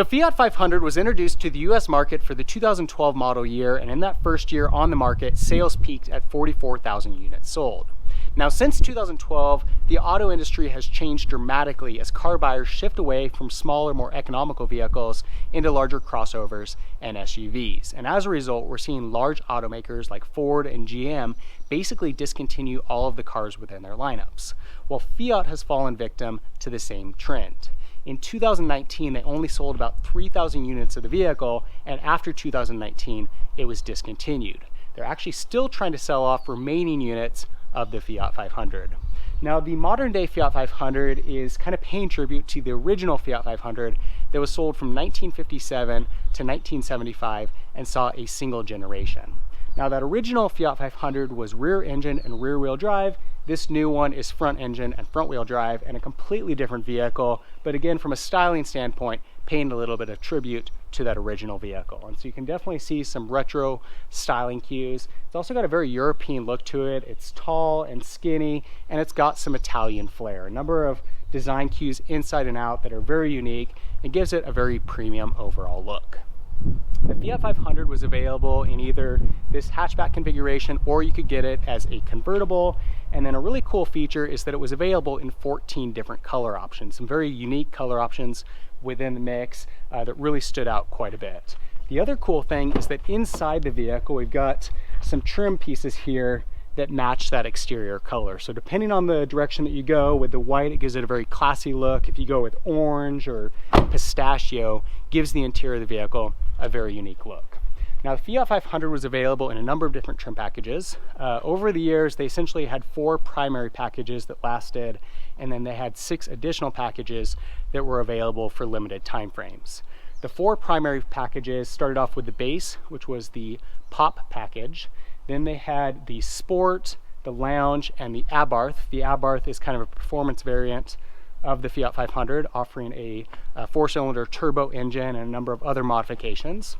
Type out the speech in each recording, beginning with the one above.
So the Fiat 500 was introduced to the US market for the 2012 model year, and in that first year on the market, sales peaked at 44,000 units sold. Now, since 2012, the auto industry has changed dramatically as car buyers shift away from smaller, more economical vehicles into larger crossovers and SUVs. And as a result, we're seeing large automakers like Ford and GM basically discontinue all of the cars within their lineups, while Fiat has fallen victim to the same trend. In 2019, they only sold about 3,000 units of the vehicle, and after 2019, it was discontinued. They're actually still trying to sell off remaining units of the Fiat 500. Now, the modern day Fiat 500 is kind of paying tribute to the original Fiat 500 that was sold from 1957 to 1975 and saw a single generation. Now, that original Fiat 500 was rear engine and rear wheel drive. This new one is front engine and front wheel drive, and a completely different vehicle, but again, from a styling standpoint, paying a little bit of tribute to that original vehicle. And so you can definitely see some retro styling cues. It's also got a very European look to it. It's tall and skinny, and it's got some Italian flair. A number of design cues inside and out that are very unique and gives it a very premium overall look. The Fiat 500 was available in either this hatchback configuration, or you could get it as a convertible. And then a really cool feature is that it was available in 14 different color options, some very unique color options within the mix that really stood out quite a bit. The other cool thing is that inside the vehicle, we've got some trim pieces here that match that exterior color. So depending on the direction that you go with the white, it gives it a very classy look. If you go with orange or pistachio, gives the interior of the vehicle a very unique look. Now, the Fiat 500 was available in a number of different trim packages. Over the years, they essentially had 4 primary packages that lasted, and then they had 6 additional packages that were available for limited time frames. The 4 primary packages started off with the base, which was the Pop package. Then they had the Sport, the Lounge, and the Abarth. The Abarth is kind of a performance variant of the Fiat 500, offering a 4-cylinder turbo engine and a number of other modifications.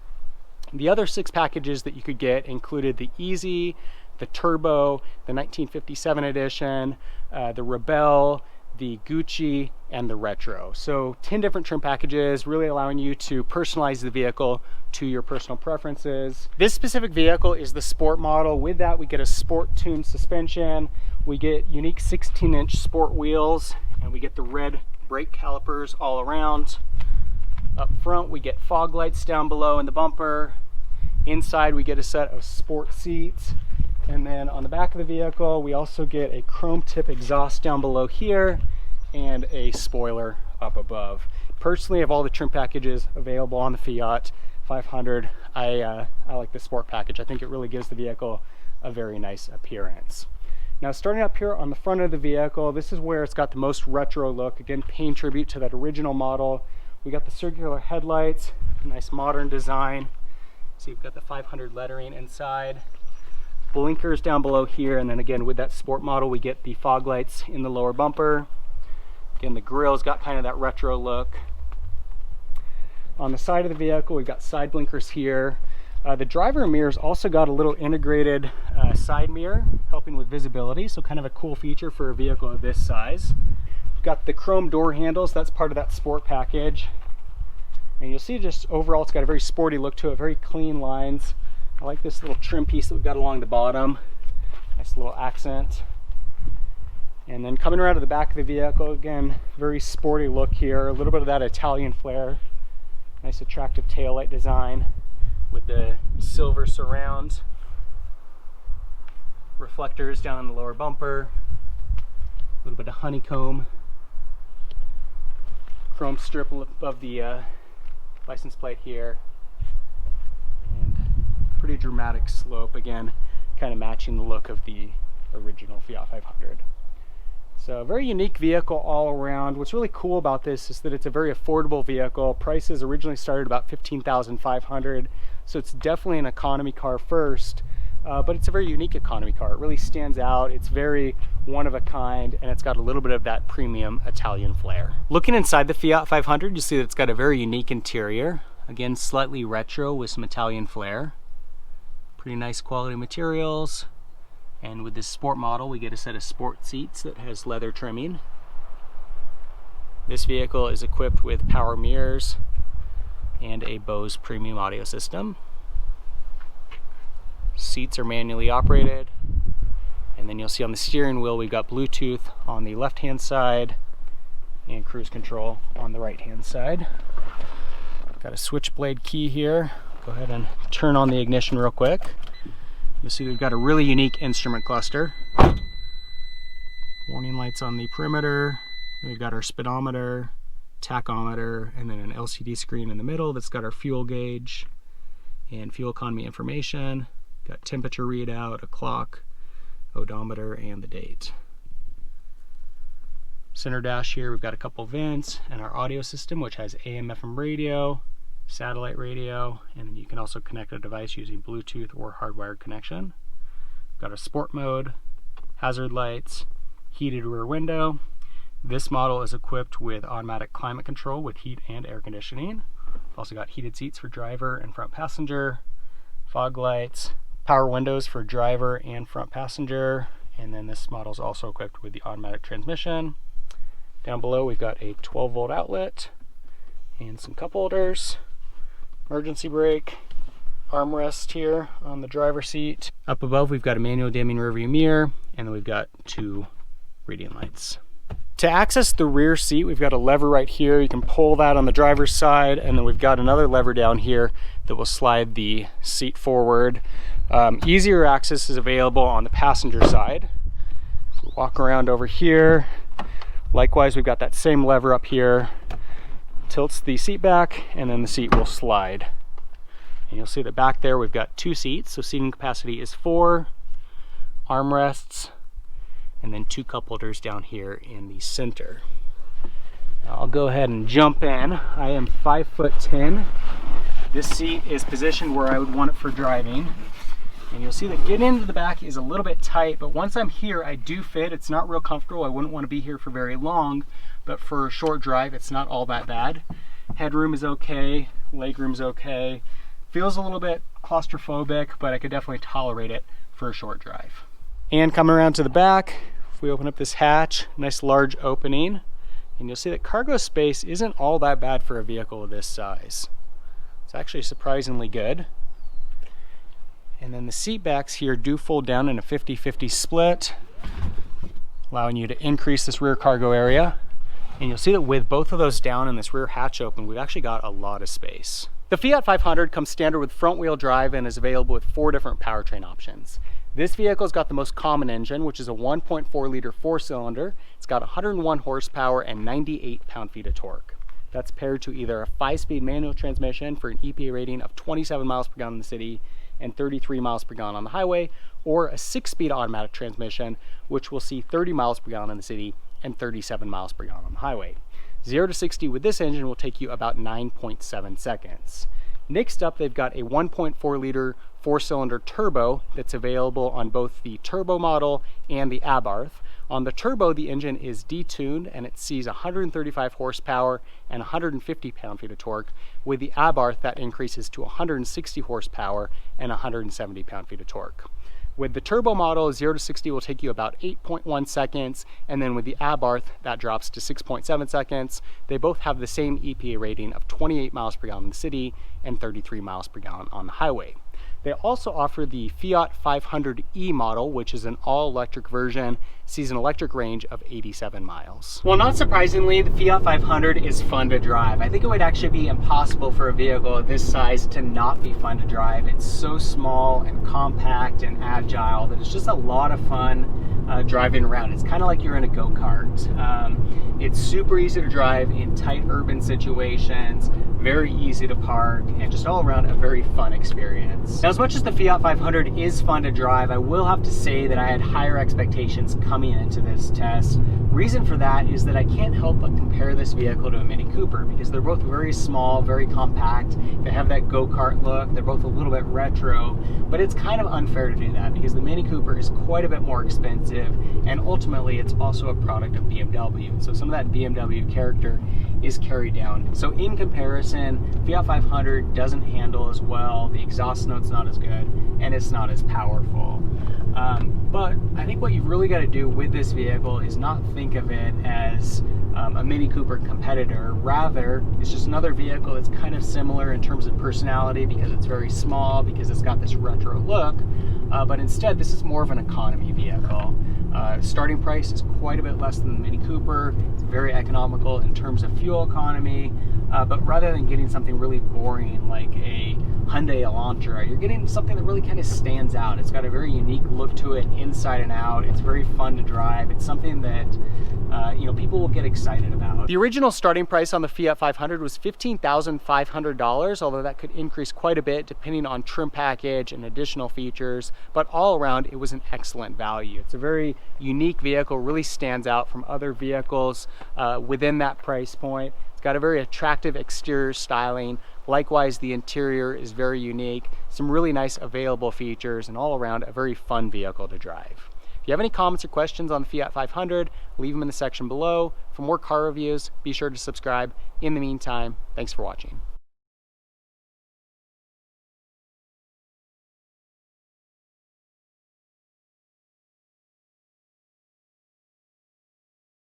The other 6 packages that you could get included the Easy, the Turbo, the 1957 edition, the Rebel, the Gucci, and the Retro. So 10 different trim packages, really allowing you to personalize the vehicle to your personal preferences. This specific vehicle is the Sport model. With that, we get a sport tuned suspension, we get unique 16-inch sport wheels, and we get the red brake calipers all around. Up front, we get fog lights down below in the bumper. Inside, we get a set of sport seats. And then on the back of the vehicle, we also get a chrome tip exhaust down below here and a spoiler up above. Personally, of all the trim packages available on the Fiat 500, I like the sport package. I think it really gives the vehicle a very nice appearance. Now, starting up here on the front of the vehicle, this is where it's got the most retro look. Again, paying tribute to that original model. We got the circular headlights, nice modern design. So you've got the 500 lettering inside. Blinkers down below here, and then again with that sport model we get the fog lights in the lower bumper. Again, the grille's got kind of that retro look. On the side of the vehicle, we've got side blinkers here. The driver mirrors also got a little integrated side mirror, helping with visibility, so kind of a cool feature for a vehicle of this size. We've got the chrome door handles, that's part of that sport package. And you'll see just overall it's got a very sporty look to it, very clean lines. I like this little trim piece that we've got along the bottom. Nice little accent. And then coming around to the back of the vehicle, again, very sporty look here. A little bit of that Italian flair. Nice attractive taillight design with the silver surround. Reflectors down in the lower bumper. A little bit of honeycomb. Chrome strip above the license plate here. Pretty dramatic slope, again, kind of matching the look of the original Fiat 500. So a very unique vehicle all around. What's really cool about this is that it's a very affordable vehicle. Prices originally started about $15,500, so it's definitely an economy car first, but it's a very unique economy car. It really stands out. It's very one of a kind, and it's got a little bit of that premium Italian flair. Looking inside the Fiat 500, you see that it's got a very unique interior. Again, slightly retro with some Italian flair. Pretty nice quality materials, and with this sport model we get a set of sport seats that has leather trimming. This vehicle is equipped with power mirrors, and a Bose premium audio system. Seats are manually operated. And then you'll see on the steering wheel we've got Bluetooth on the left hand side and cruise control on the right hand side. Got a switchblade key here. Go ahead and turn on the ignition real quick. You'll see we've got a really unique instrument cluster. Warning lights on the perimeter. We've got our speedometer, tachometer, and then an LCD screen in the middle that's got our fuel gauge and fuel economy information. Got temperature readout, a clock, odometer, and the date. Center dash here, we've got a couple vents and our audio system, which has AM/FM radio, satellite radio, and you can also connect a device using Bluetooth or hardwired connection. We've got a sport mode, hazard lights, heated rear window. This model is equipped with automatic climate control with heat and air conditioning. We've also got heated seats for driver and front passenger, fog lights, power windows for driver and front passenger, and then this model is also equipped with the automatic transmission. Down below we've got a 12-volt outlet and some cup holders, emergency brake, armrest here on the driver's seat. Up above we've got a manual dimming rearview mirror, and then we've got 2 reading lights. To access the rear seat, we've got a lever right here. You can pull that on the driver's side, and then we've got another lever down here that will slide the seat forward. Easier access is available on the passenger side. We'll walk around over here. Likewise, we've got that same lever up here. Tilts the seat back, and then the seat will slide. And you'll see that back there we've got 2 seats, so seating capacity is 4, armrests, and then 2 cup holders down here in the center. Now I'll go ahead and jump in. I am 5'10". This seat is positioned where I would want it for driving. And you'll see that getting into the back is a little bit tight, but once I'm here, I do fit. It's not real comfortable. I wouldn't want to be here for very long, but for a short drive, it's not all that bad. Headroom is okay, legroom's okay. Feels a little bit claustrophobic, but I could definitely tolerate it for a short drive. And coming around to the back, if we open up this hatch, nice large opening, and you'll see that cargo space isn't all that bad for a vehicle of this size. It's actually surprisingly good. And then the seat backs here do fold down in a 50-50 split, allowing you to increase this rear cargo area. And you'll see that with both of those down and this rear hatch open, we've actually got a lot of space. The Fiat 500 comes standard with front wheel drive and is available with 4 different powertrain options. This vehicle's got the most common engine, which is a 1.4 liter 4-cylinder. It's got 101 horsepower and 98 pound-feet of torque. That's paired to either a 5-speed manual transmission for an EPA rating of 27 miles per gallon in the city and 33 miles per gallon on the highway, or a 6-speed automatic transmission, which will see 30 miles per gallon in the city and 37 miles per gallon on the highway. 0 to 60 with this engine will take you about 9.7 seconds. Next up, they've got a 1.4 liter 4-cylinder turbo that's available on both the turbo model and the Abarth. On the turbo, the engine is detuned and it sees 135 horsepower and 150 pound-feet of torque. With the Abarth, that increases to 160 horsepower and 170 pound-feet of torque. With the turbo model, 0 to 60 will take you about 8.1 seconds, and then with the Abarth, that drops to 6.7 seconds. They both have the same EPA rating of 28 miles per gallon in the city and 33 miles per gallon on the highway. They also offer the Fiat 500e model, which is an all-electric version, sees an electric range of 87 miles. Well, not surprisingly, the Fiat 500 is fun to drive. I think it would actually be impossible for a vehicle of this size to not be fun to drive. It's so small and compact and agile that it's just a lot of fun driving around. It's kind of like you're in a go-kart. It's super easy to drive in tight urban situations, very easy to park, and just all around a very fun experience. Now, as much as the Fiat 500 is fun to drive, I will have to say that I had higher expectations coming into this test. Reason for that is that I can't help but compare this vehicle to a Mini Cooper because they're both very small, very compact. They have that go-kart look. They're both a little bit retro, but it's kind of unfair to do that because the Mini Cooper is quite a bit more expensive, and ultimately it's also a product of BMW. So some of that BMW character is carried down. So in comparison, Fiat 500 doesn't handle as well, the exhaust note's not as good, and it's not as powerful. But I think what you've really got to do with this vehicle is not think of it as a Mini Cooper competitor. Rather, it's just another vehicle that's kind of similar in terms of personality because it's very small, because it's got this retro look, but instead this is more of an economy vehicle. Starting price is quite a bit less than the Mini Cooper. It's very economical in terms of fuel economy, but rather than getting something really boring like a Hyundai Elantra, you're getting something that really kind of stands out. It's got a very unique look to it inside and out. It's very fun to drive. It's something that people will get excited about. The original starting price on the Fiat 500 was $15,500, although that could increase quite a bit depending on trim package and additional features, but all around it was an excellent value. It's a very unique vehicle, really stands out from other vehicles within that price point. It's got a very attractive exterior styling. Likewise, the interior is very unique, some really nice available features, and all around a very fun vehicle to drive. If you have any comments or questions on the Fiat 500, leave them in the section below. For more car reviews, be sure to subscribe. In the meantime, thanks for watching.